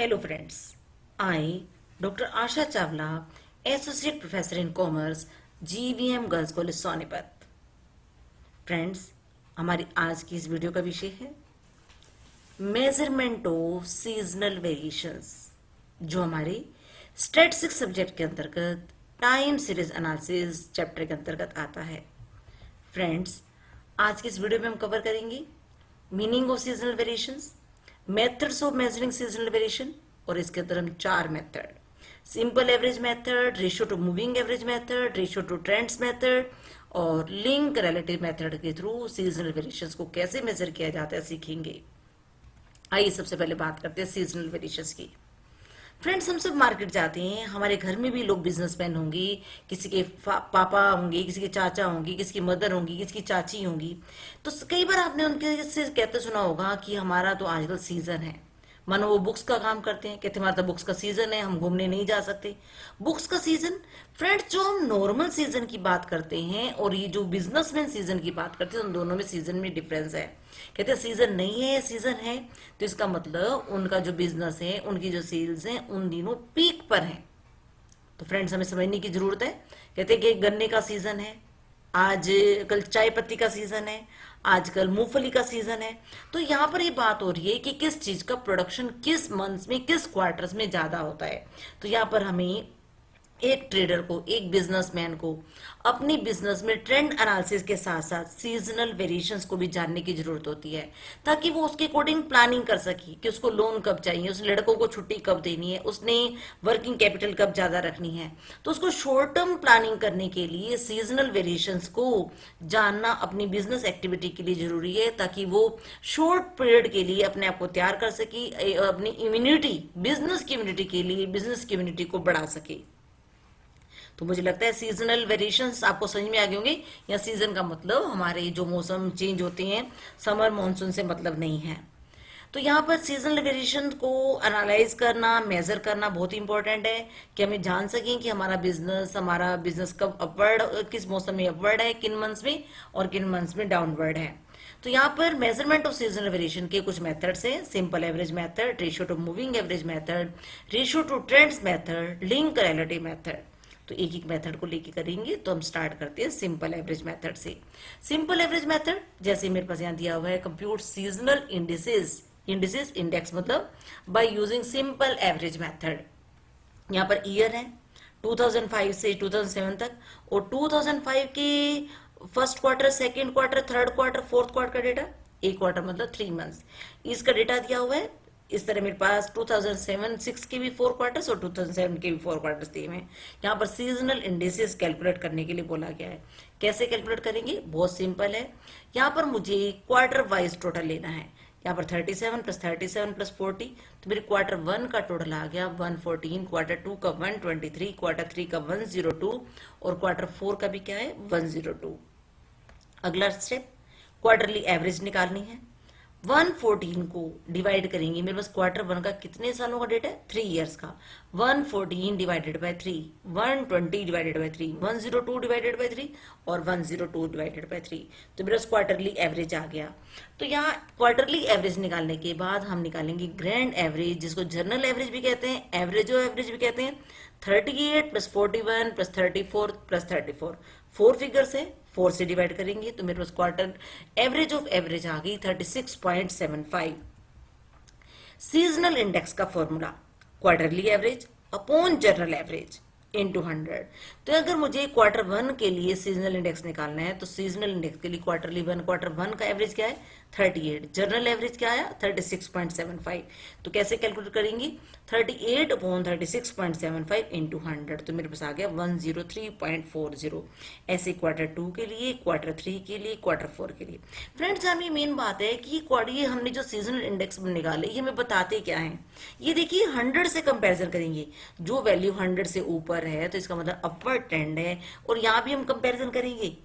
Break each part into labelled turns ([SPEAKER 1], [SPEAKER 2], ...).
[SPEAKER 1] Hello friends, I, Dr. Asha Chawla, Associate Professor in Commerce, GVM girls college Sonipat. Friends, हमारी आज की इस video का विषय है मेजरमेंट ऑफ सीजनल वेरिएशंस, जो हमारे स्टैटिस्टिक्स सब्जेक्ट के अंतर्गत टाइम सीरीज एनालिसिस चैप्टर के अंतर्गत आता है। फ्रेंड्स, आज की इस वीडियो में हम कवर करेंगे meaning of seasonal variations, methods of measuring seasonal variation, और इसके अंदर हम चार method, simple average method, ratio to moving average method, ratio to trends method और लिंक रिलेटिव मेथड के थ्रू सीजनल वेरिएशंस को कैसे मेजर किया जाता है सीखेंगे। आइए सबसे पहले बात करते हैं सीजनल वेरिएशंस की। फ्रेंड्स, हम सब मार्केट जाते हैं, हमारे घर में भी लोग बिजनेसमैन होंगे, किसी के पापा होंगे, किसी के चाचा होंगे, किसी की मदर होंगी, किसी की चाची होंगी। तो कई बार आपने उनके से कहते सुना होगा कि हमारा तो आजकल सीजन है। मानो वो बुक्स का काम करते हैं, कहते हमारा तो बुक्स का सीजन है, हम घूमने नहीं जा सकते। बुक्स का सीजन, फ्रेंड्स, जो हम नॉर्मल सीजन की बात करते हैं और ये जो बिजनेसमैन सीजन की बात करते हैं, उन दोनों में सीजन में डिफरेंस है। कहते हैं सीजन नहीं है, सीजन है, तो इसका मतलब उनका जो बिजनेस है, उनकी जो सेल्स है, उन दिनों पीक पर है। तो फ्रेंड्स, हमें समझने की जरूरत है। कहते हैं कि गन्ने का सीजन है, आज कल चाय पत्ती का सीजन है, आजकल मूंगफली का सीजन है। तो यहाँ पर ये बात हो रही है कि किस चीज का प्रोडक्शन किस मंथ्स में, किस क्वार्टर्स में ज्यादा होता है। तो यहाँ पर हमें एक ट्रेडर को, एक बिजनेसमैन को अपनी बिजनेस में ट्रेंड एनालिसिस के साथ साथ सीजनल वेरिएशंस को भी जानने की जरूरत होती है, ताकि वो उसके अकॉर्डिंग प्लानिंग कर सके कि उसको लोन कब चाहिए, उस लड़कों को छुट्टी कब देनी है, उसने वर्किंग कैपिटल कब ज्यादा रखनी है। तो उसको शॉर्ट टर्म प्लानिंग करने के लिए सीजनल वेरिएशंस को जानना अपनी बिजनेस एक्टिविटी के लिए जरूरी है, ताकि वो शॉर्ट पीरियड के लिए अपने आप को तैयार कर सके, अपनी इम्यूनिटी, बिजनेस की इम्यूनिटी के लिए बिजनेस की इम्यूनिटी को बढ़ा सके। तो मुझे लगता है सीजनल वेरिएशंस आपको समझ में आ गए होंगे। या सीजन का मतलब हमारे जो मौसम चेंज होते हैं, समर मानसून से मतलब नहीं है। तो यहाँ पर सीजनल वेरिएशन को एनालाइज करना, मेजर करना बहुत इंपॉर्टेंट है, कि हमें जान सकें कि हमारा बिजनेस कब अपवर्ड, किस मौसम में अपवर्ड है, किन मंथ्स में, और किन मंथ्स में डाउनवर्ड है। तो यहाँ पर मेजरमेंट ऑफ सीजनल वेरिएशन के कुछ मेथड्स हैं: simple average method, ratio to moving average method, ratio to trends method, link relative method. तो एक एक मेथड को लेके करेंगे। तो हम स्टार्ट करते हैं सिंपल एवरेज मेथड से। सिंपल एवरेज मेथड, जैसे मेरे पास यहाँ दिया हुआ है, कंप्यूट सीजनल इंडिसेस, इंडेक्स मतलब by using simple average method. यहाँ पर ईयर है 2005 से 2007 तक, और 2005 के first quarter, second quarter, third quarter, fourth quarter का डेटा, एक क्वार्टर मतलब 3 मंथ्स, इसका डेटा दिया हुआ है। इस तरह मेरे पास 2007-6 के भी 4 क्वार्टर्स और 2007 के भी 4 क्वार्टर्स दिए हुए हैं। यहाँ पर सीजनल इंडेक्सेस कैलकुलेट करने के लिए बोला गया है। कैसे कैलकुलेट करेंगे? बहुत सिंपल है। यहाँ पर मुझे क्वार्टर वाइज टोटल लेना है। यहाँ पर 37 + 37 + 40, तो मेरे क्वार्टर 1 का टोटल आ गया 114, क्वार्टर 2 का 123, क्वार्टर 3 का 102, और क्वार्टर 4 का भी क्या है, 102। अगला स्टेप, क्वार्टरली एवरेज निकालनी है। 114 को डिवाइड करेंगे, मेरे पास क्वार्टर 1 का कितने सालों का डेटा है, 3 इयर्स का। 114 divided by 3, 120 divided by 3, 102 divided by 3, और 102 डिवाइडेड बाय 3। तो मेरे पास क्वार्टरली एवरेज आ गया। तो यहाँ क्वार्टरली एवरेज निकालने के बाद हम निकालेंगे ग्रैंड एवरेज, जिसको जनरल एवरेज भी कहते हैं, एवरेज एवरेज भी कहते हैं। 38 + 41 + 34 + 34, 4 फिगर्स है, 4 से डिवाइड करेंगे तो मेरे पास क्वार्टर एवरेज ऑफ एवरेज आ गई 36.75। सीजनल इंडेक्स का formula, quarterly average upon general average into 100। तो अगर मुझे क्वार्टर 1 के लिए सीजनल इंडेक्स निकालना है, तो सीजनल इंडेक्स के लिए क्वार्टर 1 का एवरेज क्या है, 38, जनरल एवरेज क्या आया, 36.75। तो कैसे कैलकुलेट करेंगे, 38 अपॉन 36.75 इनटू 100, तो मेरे पास आ गया 103.40। ऐसे क्वार्टर 2 के लिए, क्वार्टर 3 के लिए, क्वार्टर 4 के लिए। फ्रेंड्स, यहाँ मेन बात है कि ये हमने जो सीजनल इंडेक्स निकाले, ये हमें बताते क्या है। ये देखिए 100 से कंपैरिजन करेंगे, जो वैल्यू 100 से ऊपर है तो इसका मतलब अपवर्ड ट्रेंड है, और यहाँ भी हम कंपैरिजन करेंगे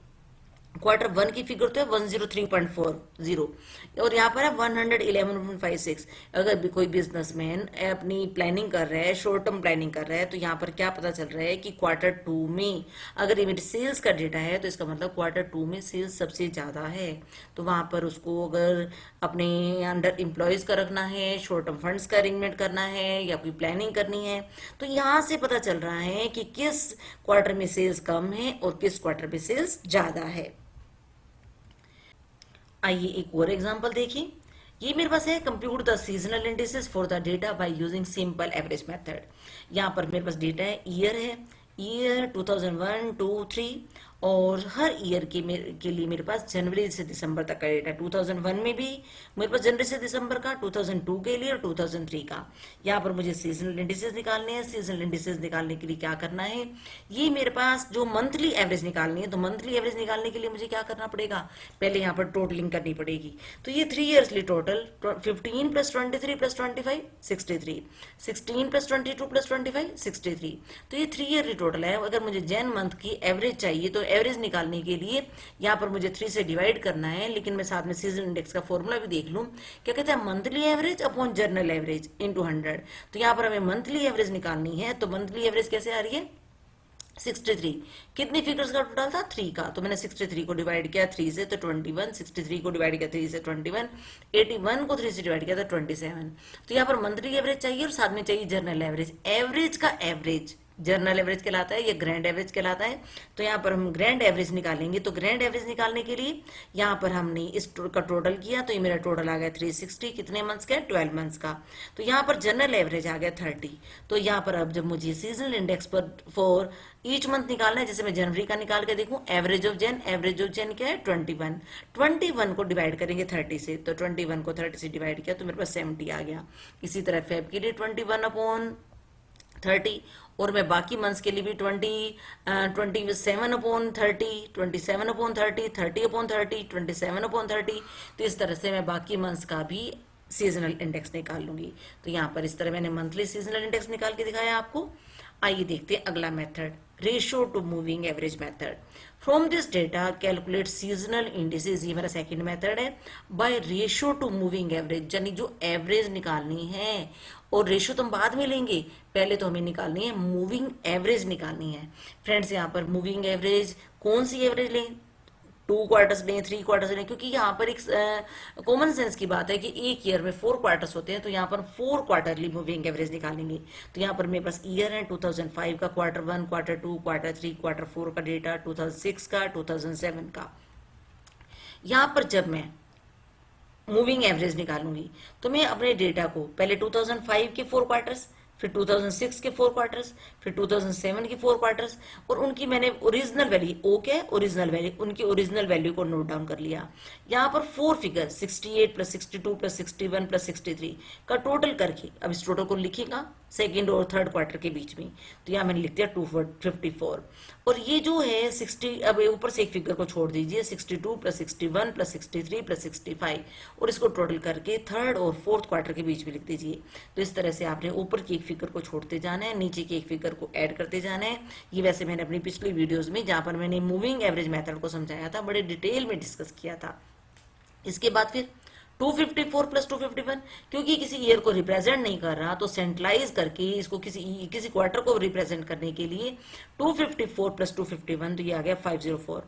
[SPEAKER 1] क्वार्टर वन की फिगर तो है 103.40 और यहाँ पर है 111.56। अगर भी कोई बिजनेसमैन अपनी प्लानिंग कर रहा है, शॉर्ट टर्म प्लानिंग कर रहा है, तो यहाँ पर क्या पता चल रहा है कि क्वार्टर टू में अगर ये मेरी सेल्स का डेटा है तो इसका मतलब क्वार्टर टू में सेल्स सबसे ज़्यादा है। तो वहाँ पर उसको अगर अपने अंडर एम्प्लॉयज़ का रखना है, शॉर्ट टर्म फंड्स का अरेंजमेंट करना है या कोई प्लानिंग करनी है, तो यहाँ से पता चल रहा है कि किस क्वार्टर में सेल्स कम है और किस क्वार्टर में सेल्स ज़्यादा है। आइए एक और एग्जांपल देखें। ये मेरे पास है, compute the seasonal indices for the data by using simple average method. यहाँ पर मेरे पास डेटा है, ईयर है, ईयर 2001, 2, 3 और हर ईयर के लिए मेरे पास जनवरी से दिसंबर तक का डेटा। 2001 में भी मेरे पास जनवरी से दिसंबर का, 2002 के लिए और 2003 का। यहाँ पर मुझे सीजनल इंडिसेस निकालने हैं। सीजनल इंडिसेस निकालने के लिए क्या करना है, ये मेरे पास जो मंथली एवरेज निकालनी है, तो मंथली एवरेज निकालने के लिए मुझे क्या करना पड़ेगा, पहले यहाँ पर टोटलिंग करनी पड़ेगी। तो ये 3 ईयर्सली टोटल 15 + 23 + 25 63, 16 + 22 + 25 63। तो ये 3 ईयरली टोटल है। अगर मुझे जैन मंथ की एवरेज चाहिए तो एवरेज निकालने के लिए यहाँ पर मुझे 3 से डिवाइड करना है। लेकिन मैं साथ में सीजन इंडेक्स का फॉर्मूला भी देख लूँ, क्या कहते हैं, monthly average upon journal average into 100। तो यहाँ पर हमें मंथली एवरेज निकालनी है। तो मंथली एवरेज कैसे आ रही है, 63। कितनी फिगर्स का टोटल था, 3 का। तो मैंने 63 को डिवाइड किया 3 से तो 21, 63 को डिवाइड किया 3 से 21, 81 को 3 से डिवाइड किया तो 27। तो यहाँ पर मंथली एवरेज चाहिए और साथ में चाहिए जर्नल एवरेज। एवरेज का एवरेज जर्नल एवरेज कहलाता है, या ग्रैंड एवरेज कहलाता है। तो यहाँ पर हम ग्रैंड एवरेज निकालेंगे। तो ग्रैंड एवरेज निकालने के लिए यहाँ पर हमने इस का टोटल किया, तो ये मेरा टोटल आ गया 360। कितने मंथ्स का, 12 मंथ्स का। तो यहाँ पर जनरल एवरेज आ गया 30। तो यहाँ पर अब जब मुझे सीजनल इंडेक्स पर फॉर ईच मंथ निकालना है, जैसे मैं जनवरी का निकाल के देखूं, average of Jain, average of Jain क्या है 21। 21 को डिवाइड करेंगे 30 से, तो 21 को 30 से डिवाइड किया तो मेरे पास 70 आ गया। इसी तरह फेब के लिए 21/30 और मैं बाकी मंथ्स के लिए भी 27/30, 27/30, 30/30, 27/30। तो इस तरह से मैं बाकी मंथ्स का भी सीजनल इंडेक्स निकाल लूंगी। तो यहाँ पर इस तरह मैंने मंथली सीजनल इंडेक्स निकाल के दिखाया आपको। आइए देखते हैं अगला method, ratio to moving average method. From this data calculate seasonal indices, ये मेरा सेकंड मेथड है। By ratio to moving average, यानी जो एवरेज निकालनी है, और रेशियो तो हम बाद में लेंगे, पहले तो हमें निकालनी है मूविंग एवरेज निकालनी है। फ्रेंड्स यहाँ पर मूविंग एवरेज कौन सी एवरेज लें, 2 क्वार्टर्स लें, 3 क्वार्टर्स लें, क्योंकि यहाँ पर एक कॉमन सेंस की बात है कि एक ईयर में 4 क्वार्टर्स होते हैं। तो यहाँ पर 4 क्वार्टरली मूविंग एवरेज निकालेंगे। तो यहाँ पर मेरे पास ईयर है 2005 का, क्वार्टर 1, क्वार्टर 2, क्वार्टर 3, क्वार्टर 4 का डेटा, 2006 का, 2007 का। यहाँ पर जब मैं मूविंग एवरेज निकालूंगी तो मैं अपने डेटा को पहले 2005 के 4 क्वार्टर्स, फिर 2006 के 4 क्वार्टर्स, फिर 2007 के 4 क्वार्टर्स, और उनकी मैंने original value, okay original value, उनकी ओरिजिनल वैल्यू को नोट डाउन कर लिया। यहाँ पर 4 फिगर 68 + 62 + 61 + 63 का टोटल करके अब इस टोटल को लिखेगा सेकेंड और थर्ड क्वार्टर के बीच में। तो यहाँ मैंने लिख दिया 254। और ये जो है 60, अब ऊपर से एक फिगर को छोड़ दीजिए, 62 + 61 + 63 + 65, और इसको टोटल करके थर्ड और फोर्थ क्वार्टर के बीच में लिख दीजिए। तो इस तरह से आपने ऊपर की एक फिगर को छोड़ते जाना है, नीचे की एक फिगर को ऐड करते जाना है। ये वैसे मैंने अपनी पिछली वीडियोस में, जहां पर मैंने मूविंग एवरेज मेथड को समझाया था, बड़े डिटेल में डिस्कस किया था। इसके बाद फिर 254 + 251, क्योंकि किसी ईयर को रिप्रेजेंट नहीं कर रहा, तो सेंट्रलाइज करके इसको किसी क्वार्टर को रिप्रेजेंट करने के लिए 254 + 251, तो ये आ गया 504।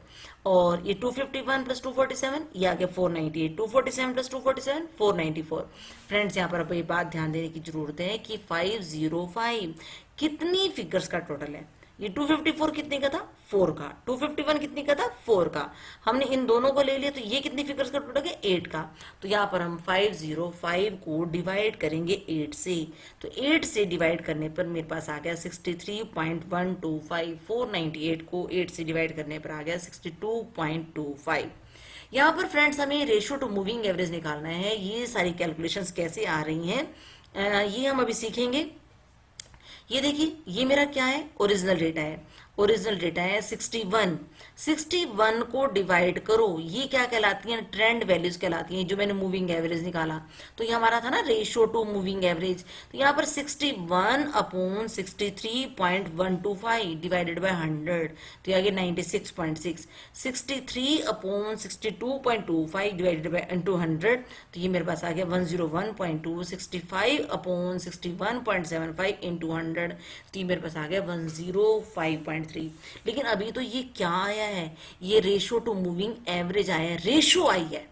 [SPEAKER 1] और ये 251 + 247, ये आ गया 498। 247 + 247 494। फ्रेंड्स यहाँ पर अब ये बात ध्यान देने की जरूरत है कि 505 कितनी फिगर्स का टोटल है। ये 254 कितने का था, 4 का। 251 कितने का था, 4 का। हमने इन दोनों को ले लिया, तो ये कितनी फिगर्स का टोटल है, 8 का। तो यहाँ पर हम 505 को डिवाइड करेंगे 8 से। तो 8 से डिवाइड करने पर मेरे पास आ गया 63.125। 498 को 8 से डिवाइड करने पर आ गया 62.25। यहाँ पर फ्रेंड्स हमें रेशियो टू मूविंग एवरेज निकालना है। ये सारी कैलकुलेशंस कैसे आ रही हैं, ये हम अभी सीखेंगे। ये देखिए, ये मेरा क्या है, ओरिजिनल डेटा है। ओरिजिनल डेटा है 61। 61 को डिवाइड करो, ये क्या कहलाती हैं? ट्रेंड वैल्यूज कहलाती हैं, जो मैंने मूविंग एवरेज निकाला। तो ये हमारा था ना रेशियो टू मूविंग एवरेज। तो यहाँ पर 61 अपॉन 63.125 डिवाइडेड बाय 100, तो ये आ गया 96.6। 63 अपॉन 62.25 डिवाइडेड बाय इंटू 100, तो ये मेरे पास आ गया 101.2। 65 अपॉन 61.75 इंटू 100, तो ये मेरे पास आ गया 105.3। लेकिन अभी तो ये क्या आया है? ये रेशियो टू मूविंग एवरेज आया है, रेशियो आई है।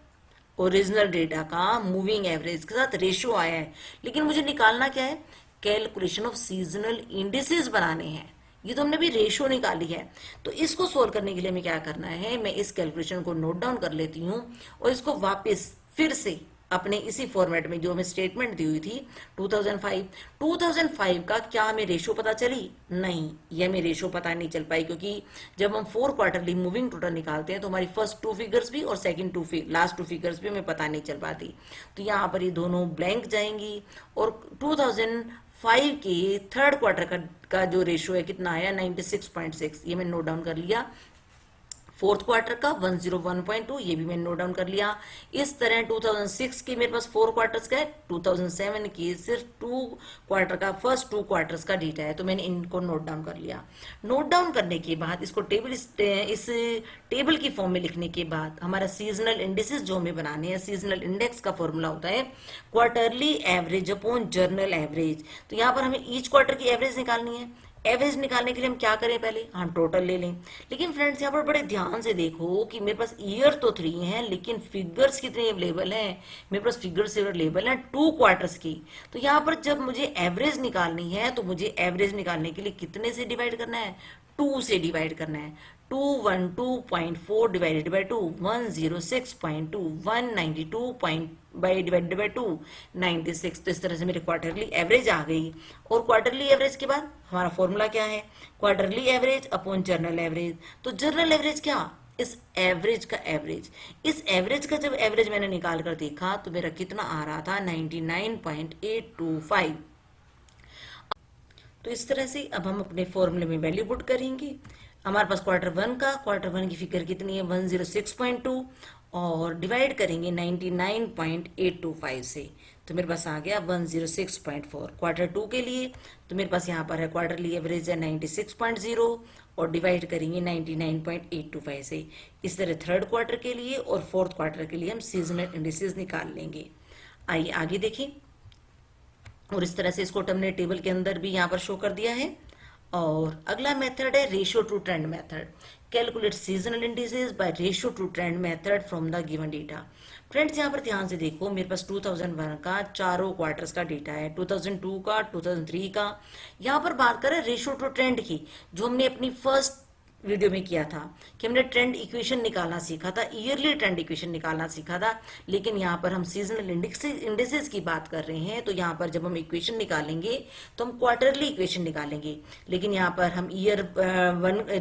[SPEAKER 1] ओरिजिनल डेटा का मूविंग एवरेज के साथ रेशियो आया है, लेकिन मुझे निकालना क्या है? कैलकुलेशन ऑफ सीजनल इंडिसेस बनाने हैं। ये तो हमने भी रेशियो निकाली है, तो इसको सोल्व करने के लिए हमें क्या करना है? मैं इस कैलकुलेशन को नोट डाउन कर लेती हूँ और इसको वापस फिर से अपने इसी फॉर्मेट में जो हमें स्टेटमेंट दी हुई थी 2005 का क्या हमें रेशियो पता चली? नहीं, ये हमें रेशियो पता नहीं चल पाई, क्योंकि जब हम 4 क्वार्टरली मूविंग टोटल निकालते हैं तो हमारी फर्स्ट 2 फिगर्स भी और सेकंड लास्ट 2 फिगर्स भी हमें पता नहीं चल पाती। तो यहाँ पर ये दोनों ब्लैंक जाएंगी और 2005 के थर्ड क्वार्टर का जो रेशियो है कितना आया? 96.6, ये मैंने नोट डाउन कर लिया। फोर्थ क्वार्टर का 101.2, ये भी मैंने नोट डाउन कर लिया। इस तरह 2006 के मेरे पास 4 क्वार्टर्स का है, 2007 के सिर्फ 2 क्वार्टर का, फर्स्ट 2 क्वार्टर्स का डेटा है, तो मैंने इनको नोट डाउन कर लिया। नोट डाउन करने के बाद इसको इस टेबल की फॉर्म में लिखने के बाद हमारा सीजनल इंडिसेस जो हमें बनाने हैं, सीजनल इंडेक्स का फॉर्मूला होता है quarterly average upon journal average. तो यहाँ पर हमें ईच क्वार्टर की एवरेज निकालनी है। एवरेज निकालने के लिए हम क्या करें? पहले हम टोटल ले लें। लेकिन फ्रेंड्स यहाँ पर बड़े ध्यान से देखो कि मेरे पास ईयर तो 3 हैं, लेकिन फिगर्स कितने अवेलेबल हैं? मेरे पास फिगर्स अवेलेबल हैं 2 क्वार्टर्स की। तो यहाँ पर जब मुझे एवरेज निकालनी है तो मुझे एवरेज निकालने के लिए कितने से डिवाइड करना है? 2 से डिवाइड करना है। 212.4 divided by 2, 106.2, 192 by divided by 2, 96। तो इस तरह से मेरी क्वार्टरली एवरेज आ गई। और क्वार्टरली एवरेज के बाद हमारा फॉर्मूला क्या है? Quarterly average upon journal average. तो जर्नल एवरेज क्या? इस एवरेज का एवरेज। इस एवरेज का जब एवरेज मैंने निकाल कर देखा तो मेरा कितना आ रहा था? 99.825। तो इस तरह से अब हम अपने फॉर्मूले में वैल्यू पुट करेंगे। हमारे पास क्वार्टर वन की फिगर कितनी है? 106.2 और डिवाइड करेंगे 99.825 से, तो मेरे पास आ गया 106.4। क्वार्टर 2 के लिए तो मेरे पास यहाँ पर है क्वार्टरली एवरेज है 96.0 और डिवाइड करेंगे 99.825 से। इस तरह थर्ड क्वार्टर के लिए और फोर्थ क्वार्टर के लिए हम सीजनल इंडिसेस निकाल लेंगे। आइए आगे देखें। और इस तरह से इसको हमने टेबल के अंदर भी यहाँ पर शो कर दिया है। और अगला मेथड है ratio to trend method. Calculate seasonal indices by ratio to trend method from the given data. Friends यहाँ पर ध्यान से देखो, मेरे पास 2001 का चारों क्वार्टर्स का डेटा है, 2002 का, 2003 का। यहाँ पर बात करें रेशियो टू ट्रेंड की, जो हमने अपनी फर्स्ट वीडियो में किया था कि हमने ट्रेंड इक्वेशन निकालना सीखा था, ईयरली ट्रेंड इक्वेशन निकालना सीखा था। लेकिन यहाँ पर हम सीजनल इंडेक्सेस की बात कर रहे हैं, तो यहाँ पर जब हम इक्वेशन निकालेंगे तो हम क्वार्टरली इक्वेशन निकालेंगे। लेकिन यहाँ पर हम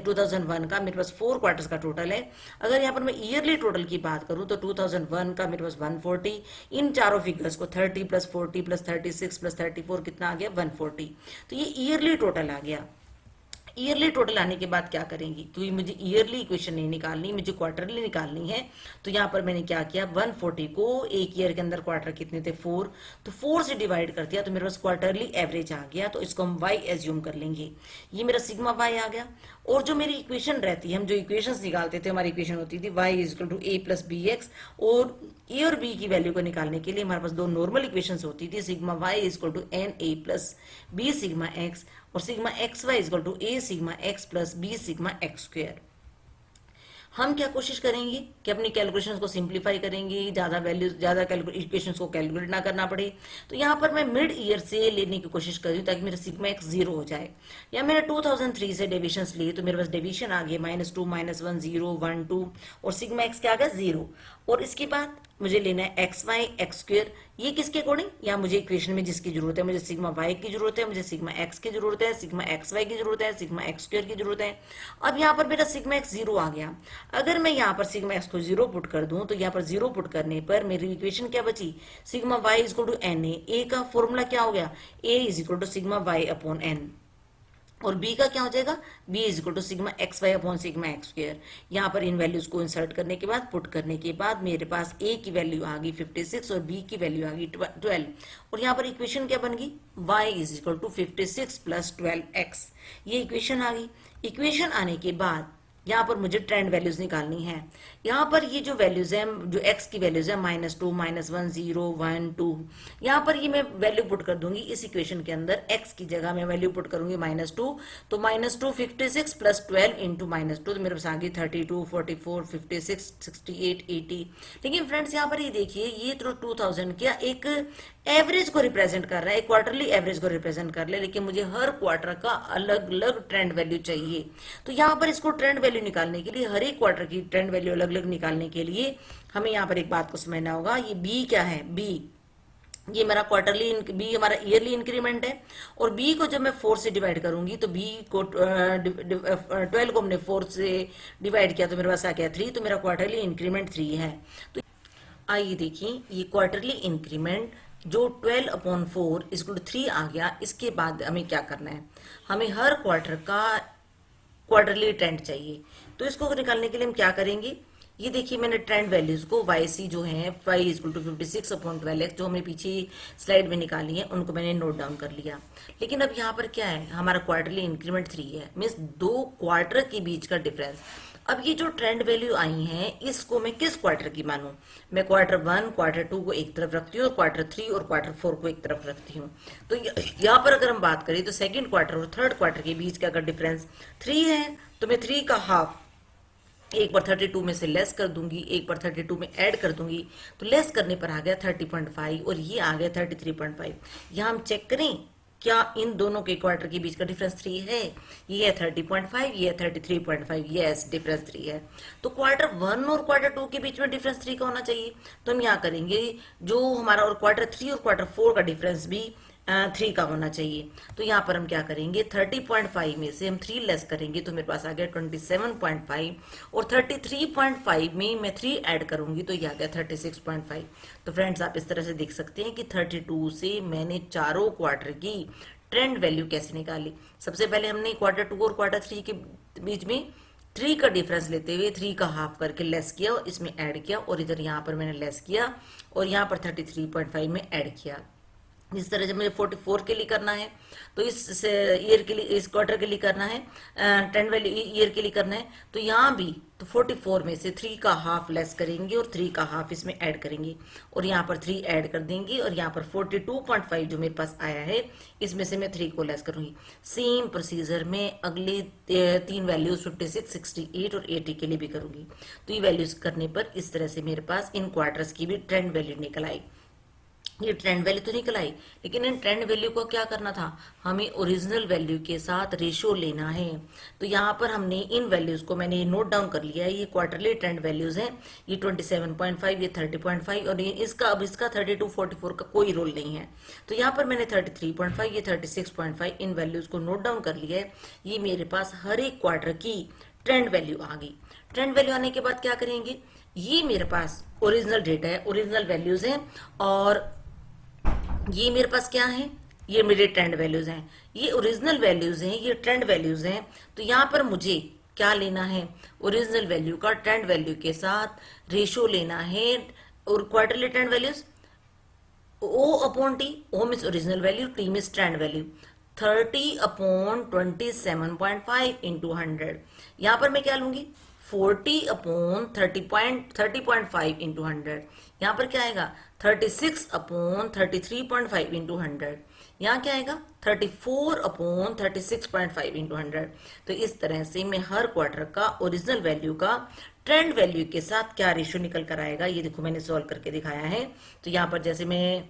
[SPEAKER 1] 2001 का मेरे पास 4 क्वार्टर्स का टोटल है। अगर यहाँ पर मैं ईयरली टोटल की बात करूँ तो 2001 का मेरे पास 140, इन चारों फिगर्स को 30 प्लस 40 प्लस 36 प्लस 34 कितना आ गया? 140। तो ये ईयरली टोटल आ गया। ईयरली टोटल आने के बाद क्या करेंगी? क्योंकि मुझे ईयरली इक्वेशन नहीं निकालनी, मुझे क्वार्टरली निकालनी है। तो यहाँ पर मैंने क्या किया? 140 को एक ईयर के अंदर क्वार्टर कितने थे? 4, तो 4 से डिवाइड कर दिया तो मेरे पास क्वार्टरली एवरेज आ गया। तो इसको हम वाई एज्यूम कर लेंगे। ये मेरा सिग्मा वाई आ गया। और जो मेरी इक्वेशन रहती है, हम जो इक्वेशंस निकालते थे, हमारी इक्वेशन होती थी Y is equal to A plus B X. और ए और बी की वैल्यू को निकालने के लिए हमारे पास 2 नॉर्मल इक्वेशंस होती थी, sigma y is equal to n a plus b sigma x और sigma x y is equal to a sigma x plus b sigma x square. हम क्या कोशिश करेंगे कि अपनी कैलकुलेशंस को सिंप्लीफाई करेंगे, ज्यादा इक्वेशंस को कैलकुलेट ना करना पड़े। तो यहाँ पर मैं मिड ईयर से लेने की कोशिश कर रही हूँ ताकि मेरा सिग्मा एक्स 0 हो जाए। या मैंने 2003 से डेविएशंस लिए तो मेरे पास डेविएशन आ गया -2 -1 0 1 2 और सिग्मा एक्स क्या आ गया? 0। और इसके बाद मुझे लेना है एक्स वाई एक्स स्क्वायर। ये किसके अकॉर्डिंग? या मुझे इक्वेशन में जिसकी जरूरत है, मुझे सिग्मा वाई की जरूरत है, मुझे सिग्मा एक्स की जरूरत है, सिग्मा एक्स वाई की जरूरत है, सिग्मा एक्स स्क्वायर की जरूरत है। अब यहाँ पर मेरा सिग्मा एक्स 0 आ गया। अगर मैं यहाँ पर सिग्मा एक्स को 0 पुट कर दूं तो यहाँ पर 0 पुट करने पर मेरी इक्वेशन क्या बची? Sigma y is equal to n a. A का फॉर्मूला क्या हो गया? A is equal to sigma y upon n. और बी का क्या हो जाएगा, b is equal to sigma x y upon sigma x square. यहाँ पर इन वैल्यूज को इंसर्ट करने के बाद, पुट करने के बाद मेरे पास ए की वैल्यू आ गई 56 और बी की वैल्यू आ गई 12। और यहाँ पर इक्वेशन क्या बन गई, y is equal to 56 plus 12x, ये इक्वेशन आ गई। इक्वेशन आने के बाद यहाँ पर मुझे ट्रेंड वैल्यूज निकालनी है। यहाँ पर ये जो वैल्यूज है, जो x की वैल्यूज है -2 -1 0 1 2, यहाँ पर ये मैं वैल्यू पुट कर दूंगी इस इक्वेशन के अंदर। x की जगह मैं वैल्यू पुट करूंगी -2, तो -2 56 प्लस 12 इंटू -2, तो मेरे पास आ गई 32 44 56 68 80। लेकिन फ्रेंड्स यहाँ पर ये देखिए, ये तो 2000 क्या एक एवरेज को रिप्रेजेंट कर रहा है, एक क्वार्टरली एवरेज को रिप्रेजेंट कर ले, लेकिन मुझे हर क्वार्टर का अलग अलग ट्रेंड वैल्यू चाहिए। तो यहाँ पर इसको ट्रेंड वैल्यू निकालने के लिए, हर एक क्वार्टर की ट्रेंड वैल्यू अलग अलग निकालने के लिए हमें यहाँ पर एक बात को समझना होगा। ये बी क्या है, बी ये मेरा क्वार्टरली, बी हमारा ईयरली इंक्रीमेंट है। और बी को जब मैं 4 से डिवाइड करूंगी, तो बी को 12 को हमने 4 से डिवाइड किया तो मेरे पास आ गया 3, तो मेरा क्वार्टरली इंक्रीमेंट 3 है। तो आइए देखिए, ये क्वार्टरली इंक्रीमेंट जो 12/4 इक्वल टू 3 आ गया। इसके बाद हमें क्या करना है, हमें हर क्वार्टर का क्वार्टरली ट्रेंड चाहिए। तो इसको निकालने के लिए हम क्या करेंगे, ये देखिए मैंने ट्रेंड वैल्यूज को वाई सी जो है y इक्वल टू 56/12x जो हमने पीछे स्लाइड में निकाली है, उनको मैंने नोट डाउन कर लिया। लेकिन अब यहाँ पर क्या है, हमारा क्वार्टरली इंक्रीमेंट 3 है, मीन्स 2 क्वार्टर के बीच का डिफरेंस। अब ये जो ट्रेंड वैल्यू आई है, इसको मैं किस क्वार्टर की मानूं, मैं क्वार्टर 1 क्वार्टर 2 को एक तरफ रखती हूँ और क्वार्टर 3 और क्वार्टर 4 को एक तरफ रखती हूँ। तो यहाँ पर अगर हम बात करें तो सेकंड क्वार्टर और थर्ड क्वार्टर के बीच का अगर डिफरेंस 3 है, तो मैं 3 का हाफ एक बार 32 में से लेस कर दूंगी, एक बार 32 में ऐड कर दूंगी, तो लेस करने पर आ गया 30.5 और ये आ गया 33.5। यहाँ हम चेक करें क्या इन दोनों के क्वार्टर के बीच का डिफरेंस 3 है, ये है 30.5, ये है 33.5, यस डिफरेंस 3 है। तो क्वार्टर 1 और क्वार्टर 2 के बीच में डिफरेंस 3 का होना चाहिए। तो हम यहाँ करेंगे जो हमारा, और क्वार्टर 3 और क्वार्टर 4 का डिफरेंस भी 3 का होना चाहिए। तो यहाँ पर हम क्या करेंगे, 30.5 में से हम 3 लेस करेंगे, तो मेरे पास आ गया 27.5 और 33.5 में मैं 3 ऐड करूंगी तो ये आ गया 36.5। तो फ्रेंड्स आप इस तरह से देख सकते हैं कि 32 से मैंने चारों क्वार्टर की ट्रेंड वैल्यू कैसे निकाली। सबसे पहले हमने क्वार्टर 2 और क्वार्टर 3 के बीच में 3 का डिफरेंस लेते हुए 3 का हाफ करके लेस किया और इसमें ऐड किया, और इधर यहाँ पर मैंने लेस किया और यहाँ पर 33.5 में ऐड किया। इस तरह जब मुझे 44 के लिए करना है, तो इस ईयर के लिए, इस क्वार्टर के लिए करना है, ट्रेंड वैल्यू ईयर के लिए करना है, तो यहाँ भी तो 44 में से 3 का हाफ लेस करेंगे और 3 का हाफ इसमें ऐड करेंगे और यहाँ पर 3 ऐड कर देंगे, और यहाँ पर 42.5 जो मेरे पास आया है, इसमें से मैं 3 को लेस करूंगी। सेम प्रोसीजर में अगले 3 वैल्यूज 56, 68 और 80 के लिए भी करूंगी। तो ये वैल्यूज करने पर इस तरह से मेरे पास इन क्वार्टर्स की भी ट्रेंड वैल्यू निकल आई। ये ट्रेंड वैल्यू तो निकल आई, लेकिन इन ट्रेंड वैल्यू को क्या करना था, हमें ओरिजिनल वैल्यू के साथ रेशियो लेना है। तो यहाँ पर हमने इन वैल्यूज को मैंने नोट डाउन कर लिया है। ये क्वार्टरली ट्रेंड वैल्यूज हैं, ये 27.5, ये 30.5 और ये इसका, अब इसका 32 44 का कोई रोल नहीं है। तो यहाँ पर मैंने 33.5, ये 36.5 इन वैल्यूज को नोट डाउन कर लिया है। ये मेरे पास हर एक क्वार्टर की ट्रेंड वैल्यू आ गई। ट्रेंड वैल्यू आने के बाद क्या करेंगे, ये मेरे पास ओरिजिनल डेटा है, ओरिजिनल वैल्यूज हैं, और ये मेरे पास क्या है, ये मेरे ट्रेंड वैल्यूज हैं। ये ओरिजिनल वैल्यूज हैं, ये ट्रेंड वैल्यूज हैं। तो यहाँ पर मुझे क्या लेना है, ओरिजिनल वैल्यू का ट्रेंड वैल्यू के साथ रेशियो लेना है। और quarterly trend values O/T, O means original value, T means trend value, 30/27.5 into 100। यहाँ पर मैं क्या लूंगी, 40/30.5 इंटू 100। यहाँ पर क्या आएगा, 36/33.5 इंटू 100। यहाँ क्या आएगा, 34/36.5 इंटू 100। तो इस तरह से मैं हर क्वार्टर का ओरिजिनल वैल्यू का ट्रेंड वैल्यू के साथ क्या रेशियो निकल कर आएगा, ये देखो मैंने सॉल्व करके दिखाया है। तो यहाँ पर जैसे मैं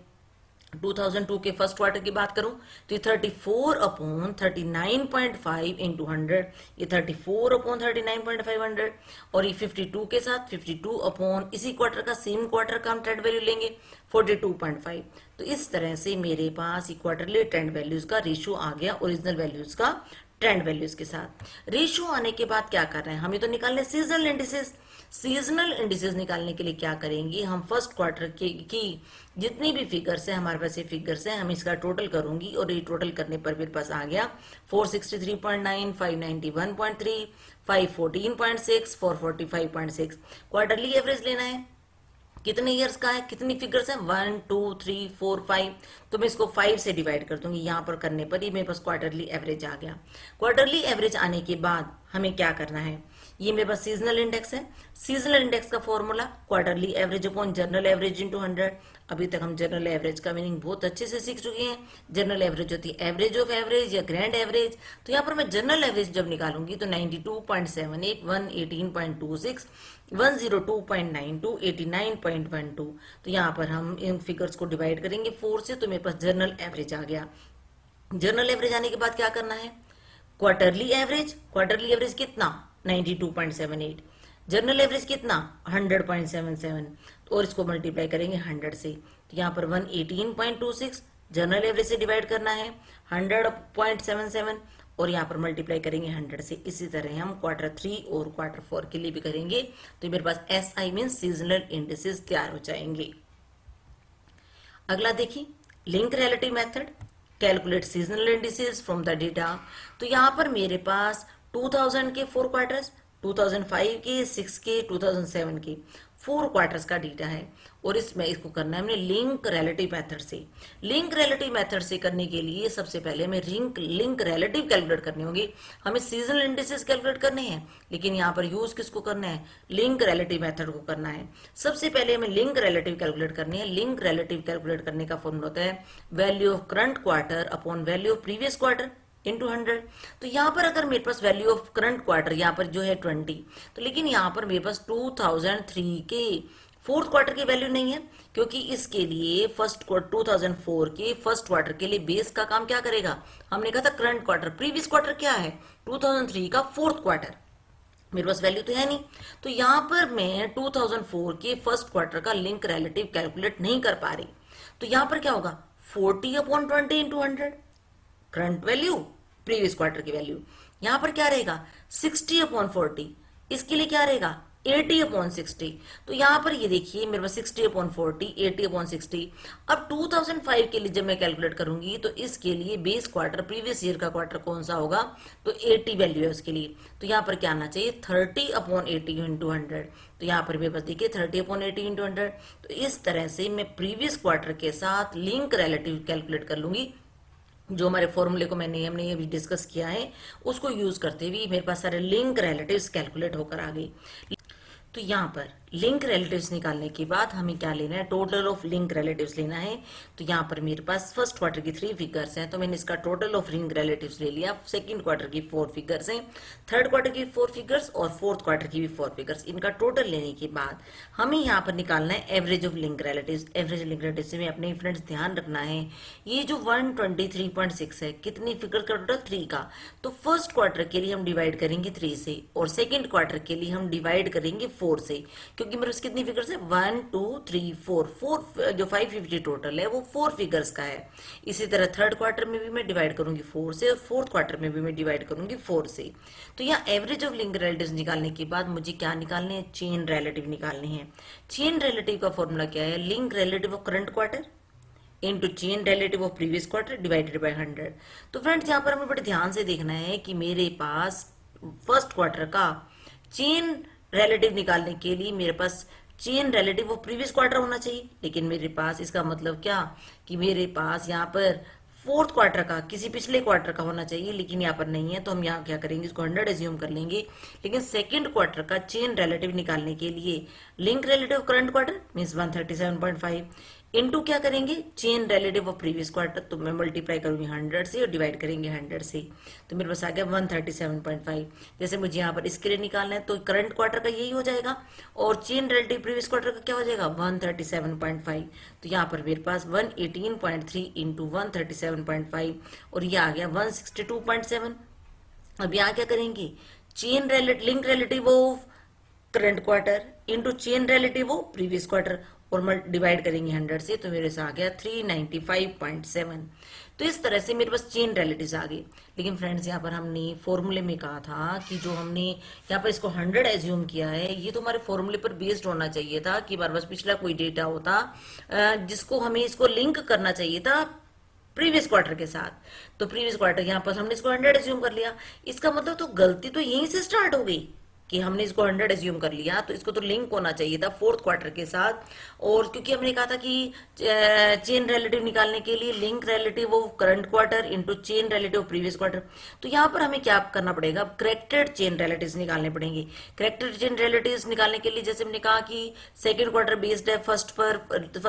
[SPEAKER 1] 2002 के फर्स्ट क्वार्टर की बात करूं, तो ये 34/39.5 इंटू 100, ये 34/39.500, और ये 52 के साथ 52 इसी क्वार्टर का, सेम क्वार्टर का हम ट्रेंड वैल्यू लेंगे 42.5। तो इस तरह से मेरे पास क्वार्टरली ट्रेंड वैल्यूज का रेशियो आ गया ओरिजिनल वैल्यूज का ट्रेंड वैल्यूज के साथ। रेशियो आने के बाद क्या कर रहे हैं, हमें तो निकालने सीजनल इंडिसेस। सीजनल इंडिसेस निकालने के लिए क्या करेंगे, हम फर्स्ट क्वार्टर की जितनी भी फिगर्स है हमारे पास, ये फिगर्स है, हम इसका टोटल करूंगी और ये टोटल करने पर मेरे पास आ गया 463.9, 591.3, 514.6, 445.6। क्वार्टरली एवरेज लेना है, कितने ईयर्स का है, कितनी फिगर्स है, 1 2 3 4 5, तो मैं इसको 5 से डिवाइड कर दूंगी। यहां पर करने पर ही मेरे पास क्वार्टरली एवरेज आ गया। क्वार्टरली एवरेज आने के बाद हमें क्या करना है, ये मेरे पास सीजनल इंडेक्स है। सीजनल इंडेक्स का formula quarterly average upon general average into 100। अभी तक हम जनरल एवरेज का मीनिंग बहुत अच्छे से सीख चुके हैं। जनरल एवरेज होती है एवरेज ऑफ एवरेज या ग्रैंड एवरेज। तो यहाँ पर मैं जनरल एवरेज जब निकालूंगी तो 92.78, 118.26, 102.92, 89.12। तो यहाँ पर हम इन फिगर्स को डिवाइड करेंगे 4 से, तो मेरे पास जनरल एवरेज आ गया। जनरल एवरेज आने के बाद क्या करना है, क्वार्टरली एवरेज। क्वार्टरली एवरेज कितना, 92.78। जनरल एवरेज कितना, 100.77, और इसको मल्टीप्लाई करेंगे 100 से। तो यहाँ पर 118.26 जनरल एवरेज से डिवाइड करना है 100.77, और यहाँ पर मल्टीप्लाई करेंगे 100 से। इसी तरह हम क्वार्टर 3 और क्वार्टर 4 के लिए भी करेंगे, तो मेरे पास SI मीन सीजनल इंडिसेस तैयार हो जाएंगे। अगला देखिए, link relative method, calculate seasonal indices from the data. तो यहाँ पर मेरे पास 2000 के 4 क्वार्टर्स, 2005 के, 6 के, 2007 के 4 क्वार्टर्स का डेटा है, और इसमें इसको करना है हमने लिंक रिलेटिव मेथड से। लिंक रिलेटिव मेथड से करने के लिए सबसे पहले हमें लिंक रिलेटिव कैलकुलेट करनी होगी। हमें सीजनल इंडिसेस कैलकुलेट करने हैं, लेकिन यहाँ पर यूज किसको करना है, लिंक रिलेटिव मेथड को करना है। सबसे पहले हमें लिंक रिलेटिव कैलकुलेट करनी है। लिंक रिलेटिव कैलकुलेट करने का फॉर्मूला होता है value of current quarter upon value of previous quarter into 100। तो यहाँ पर अगर मेरे पास वैल्यू ऑफ करंट क्वार्टर यहाँ पर जो है 20, तो लेकिन यहाँ पर मेरे पास 2003 के फोर्थ क्वार्टर की वैल्यू नहीं है, क्योंकि इसके लिए 2004 के फर्स्ट क्वार्टर के लिए बेस का काम क्या करेगा, हमने कहा था करंट क्वार्टर। प्रीवियस क्वार्टर क्या है, 2003 का फोर्थ क्वार्टर, मेरे पास वैल्यू तो है नहीं। तो यहाँ पर मैं 2004 के फर्स्ट क्वार्टर का लिंक रिलेटिव कैलकुलेट नहीं कर पा रही। तो यहाँ पर क्या होगा, 40/20 into 100 current value, previous quarter की वैल्यू। यहां पर क्या रहेगा, 60/40, इसके लिए क्या रहेगा, 80/60। तो यहां पर ये देखिए मेरे पास 60/40, 80/60। अब 2005 के लिए जब मैं कैलकुलेट करूंगी तो इसके लिए बेस क्वार्टर, प्रीवियस ईयर का क्वार्टर कौन सा होगा, तो 80 वैल्यू है उसके लिए। तो यहां पर क्या आना चाहिए, 30/80 इंटू 100। तो यहाँ पर मेरे पास देखिए 30/80 इंटू 100। तो इस तरह से मैं प्रीवियस क्वार्टर के साथ लिंक रिलेटिव कैलकुलेट कर लूंगी। जो हमारे फॉर्मूले को हमने अभी डिस्कस किया है, उसको यूज करते हुए मेरे पास सारे लिंक रिलेटिव्स कैलकुलेट होकर आ गई। तो यहाँ पर लिंक रिलेटिव्स निकालने के बाद हमें क्या लेना है, टोटल ऑफ लिंक रिलेटिव्स लेना है। तो यहाँ पर मेरे पास फर्स्ट क्वार्टर की 3 फिगर्स हैं, तो मैंने इसका टोटल ऑफ लिंक रिलेटिव्स ले लिया। सेकंड क्वार्टर की 4 फिगर्स हैं, थर्ड क्वार्टर की 4 फिगर्स और फोर्थ क्वार्टर की भी 4 फिगर्स। इनका टोटल लेने के बाद हमें यहाँ पर निकालना है average of link relatives. Average link relatives में अपने फ्रेंड्स ध्यान रखना है, ये जो 123.6 है, कितनी फिगर का टोटल, 3 का। तो फर्स्ट क्वार्टर के लिए हम डिवाइड करेंगे 3 से, और सेकेंड क्वार्टर के लिए हम डिवाइड करेंगे 4 से, क्योंकि मेरे पास कितनी फिगर्स है, 1 2 3 4 जो 550 टोटल है वो 4 फिगर्स का है। इसी तरह थर्ड क्वार्टर में भी मैं डिवाइड करूंगी 4 से, और फोर्थ क्वार्टर में भी मैं डिवाइड करूंगी 4 से। तो यहाँ एवरेज ऑफ लिंक रिलेटिव्स निकालने के बाद मुझे क्या निकालने हैं, चेन रिलेटिव निकालने हैं। चेन रिलेटिव का फॉर्मूला क्या है, link relative of current quarter into chain relative of previous quarter divided by 100। तो फ्रेंड्स यहाँ पर हमें बड़े ध्यान से देखना है कि मेरे पास फर्स्ट क्वार्टर का चेन रिलेटिव निकालने के लिए मेरे पास chain relative of previous quarter होना चाहिए, लेकिन मेरे पास इसका मतलब क्या कि मेरे पास यहाँ पर फोर्थ क्वार्टर का किसी पिछले क्वार्टर का होना चाहिए, लेकिन यहाँ पर नहीं है। तो हम यहाँ क्या करेंगे, इसको 100 एज्यूम कर लेंगे। लेकिन सेकंड क्वार्टर का चेन रिलेटिव निकालने के लिए link relative current quarter means 137.5 into क्या करेंगे, chain relative of previous quarter, तो मैं मल्टीप्लाई करूंगी 100 से और डिवाइड करेंगे 100 से, तो मेरे पास आ गया 137.5। जैसे मुझे यहाँ पर इसके लिए निकालना है तो करंट क्वार्टर का यही हो जाएगा, और चेन रिलेटिव प्रीवियस क्वार्टर का क्या हो जाएगा, 137.5। तो यहाँ पर मेरे पास 118.3 इंटू 137.5, और ये आ गया 162.7। अब यहाँ क्या करेंगे, link relative of current quarter into chain relative of previous quarter, और डिवाइड करेंगे 100 से, तो मेरे से आ गया 395.7। तो इस तरह से मेरे पास चेन रिलेटिव्स आ गई। लेकिन फ्रेंड्स यहाँ पर हमने फॉर्मूले में कहा था कि जो हमने यहाँ पर इसको 100 एज्यूम किया है, ये तो हमारे फॉर्मूले पर बेस्ड होना चाहिए था कि हमारे पास पिछला कोई डेटा होता जिसको हमें इसको लिंक करना चाहिए था प्रीवियस क्वार्टर के साथ। तो प्रीवियस क्वार्टर यहाँ पर हमने इसको 100 एज्यूम कर लिया। इसका मतलब तो गलती तो यहीं से स्टार्ट हो गई कि हमने इसको 100 एज्यूम कर लिया, तो इसको तो लिंक होना चाहिए था फोर्थ क्वार्टर के साथ। और क्योंकि हमने कहा था कि चेन रिलेटिव निकालने के लिए link relative of current quarter into chain relative of previous quarter, तो यहाँ पर हमें क्या करना पड़ेगा, करेक्टेड चेन रिलेटिव्स निकालने पड़ेंगे। करेक्टेड चेन रिलेटिव्स निकालने के लिए जैसे हमने कहा कि सेकंड क्वार्टर बेस्ड है फर्स्ट पर,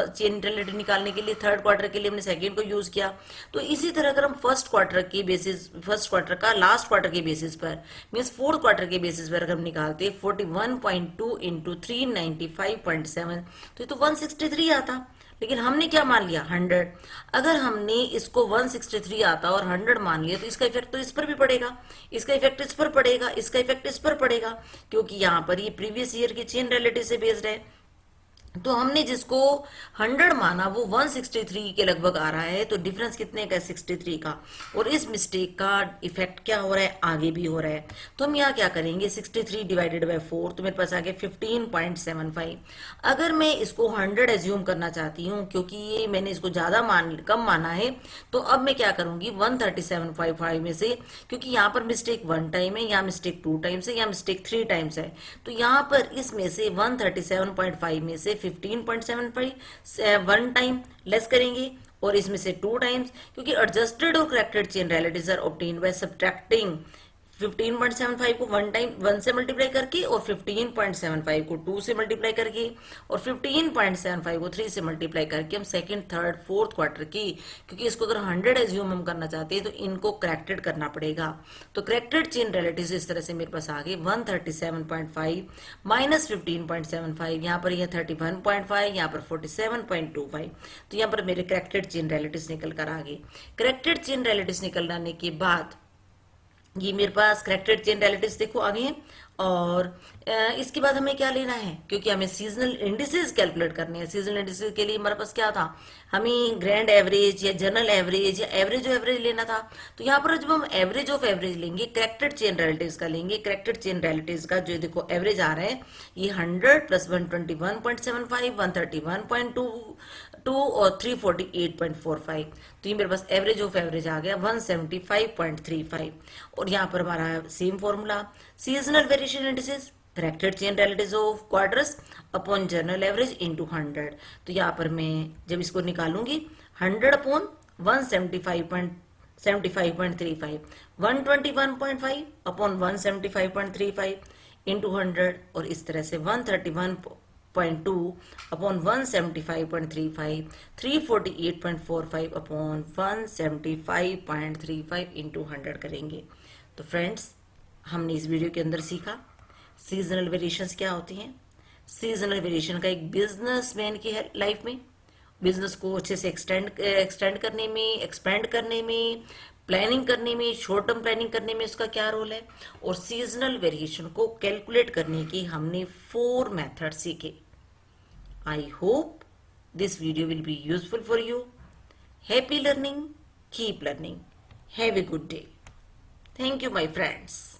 [SPEAKER 1] चेन रिलेटिव निकालने के लिए थर्ड क्वार्टर के लिए हमने सेकंड को यूज किया। तो इसी तरह अगर हम फर्स्ट क्वार्टर के बेसिस, फर्स्ट क्वार्टर का लास्ट क्वार्टर के बेसिस पर मीन्स फोर्थ क्वार्टर के बेसिस पर अगर निकालते 41.2 इंटू 395.7, तो ये तो 163 आता। लेकिन हमने क्या मान लिया, 100। अगर हमने इसको 163 आता और 100 मान लिया, तो इसका इफेक्ट तो इस पर भी पड़ेगा, इसका इफेक्ट इस पर पड़ेगा, इसका इफेक्ट इस पर पड़ेगा, क्योंकि यहां पर ये प्रीवियस ईयर की चेन रिलेटिव से बेस्ड है। तो हमने जिसको 100 माना वो 163 के लगभग आ रहा है, तो डिफरेंस कितने का, 63 का। और इस मिस्टेक का इफेक्ट क्या हो रहा है, आगे भी हो रहा है। तो हम यहाँ क्या करेंगे, 63 डिवाइडेड बाय 4, तो मेरे पास आ गया 15.75। अगर मैं इसको 100 एज्यूम करना चाहती हूँ, क्योंकि ये मैंने इसको ज्यादा कम माना है, तो अब मैं क्या करूंगी 137.5 में से, क्योंकि यहाँ पर मिस्टेक 1 टाइम है, यहाँ मिस्टेक 2 टाइम्स है, यहाँ मिस्टेक 3 टाइम्स है। तो यहाँ पर इसमें से 137.5 में से 15.75 1 टाइम लेस करेंगे और इसमें से 2 टाइम्स, क्योंकि एडजस्टेड और corrected chain relatives are obtained by subtracting 15.75 को 1 टाइम 1 से मल्टीप्लाई करके और 15.75 को 2 से मल्टीप्लाई करके और 15.75 को 3 से मल्टीप्लाई करके हम सेकंड, थर्ड, फोर्थ क्वार्टर की, क्योंकि इसको अगर 100 एज्यूम हम करना चाहते हैं तो इनको करेक्टेड करना पड़ेगा। तो करेक्टेड चेन रिलेटिव्स इस तरह से मेरे पास आ गए 137.5 माइनस 15.75, यहाँ पर यह 31.5, यहाँ पर 47.25। तो यहाँ पर मेरे करेक्टेड चेन रिलेटिव्स निकल कर आ गए। करेक्टेड चेन रिलेटिव्स निकल आने के बाद ये मेरे पास करेक्टेड चेन रिलेटिव्स देखो आ गए हैं। और इसके बाद हमें क्या लेना है, क्योंकि हमें सीजनल इंडिसेस कैलकुलेट करने हैं। सीजनल इंडिसेस के लिए हमारे पास क्या था, हमें ग्रैंड एवरेज या जनरल एवरेज या एवरेज ऑफ एवरेज लेना था। तो यहाँ पर जब हम एवरेज ऑफ एवरेज लेंगे, करेक्टेड चेन रिलेटिव्स का लेंगे, करेक्टेड चेन रिलेटिव्स का जो देखो एवरेज आ रहा है ये 100 प्लस 121.75, 131.2 और 348.45। तो ये मेरे पास एवरेज ऑफ एवरेज आ गया 175.35। और यहाँ पर हमारा same formula, seasonal variation indices corrected chain relatives of quarters upon general average into 100। तो यहाँ पर मैं जब इसको निकालूंगी 100 अपॉन 175.35, 121.5 अपॉन 175.35 इंटू 100, और इस तरह से 131.2 अपॉन 175.35, 348.45 अपॉन 175.35 इंटू 100 करेंगे। तो फ्रेंड्स हमने इस वीडियो के अंदर सीखा सीजनल वेरिएशंस क्या होती हैं। सीजनल वेरिएशन का एक बिजनेसमैन की लाइफ में, बिजनेस को अच्छे से एक्सटेंड करने में, एक्सपेंड करने में, प्लानिंग करने में, शॉर्ट टर्म प्लानिंग करने में उसका क्या रोल है, और सीजनल वेरिएशन को कैलकुलेट करने की हमने 4 मेथड सीखे। I hope this video will be useful for you. Happy learning, keep learning, have a good day. Thank you, my friends.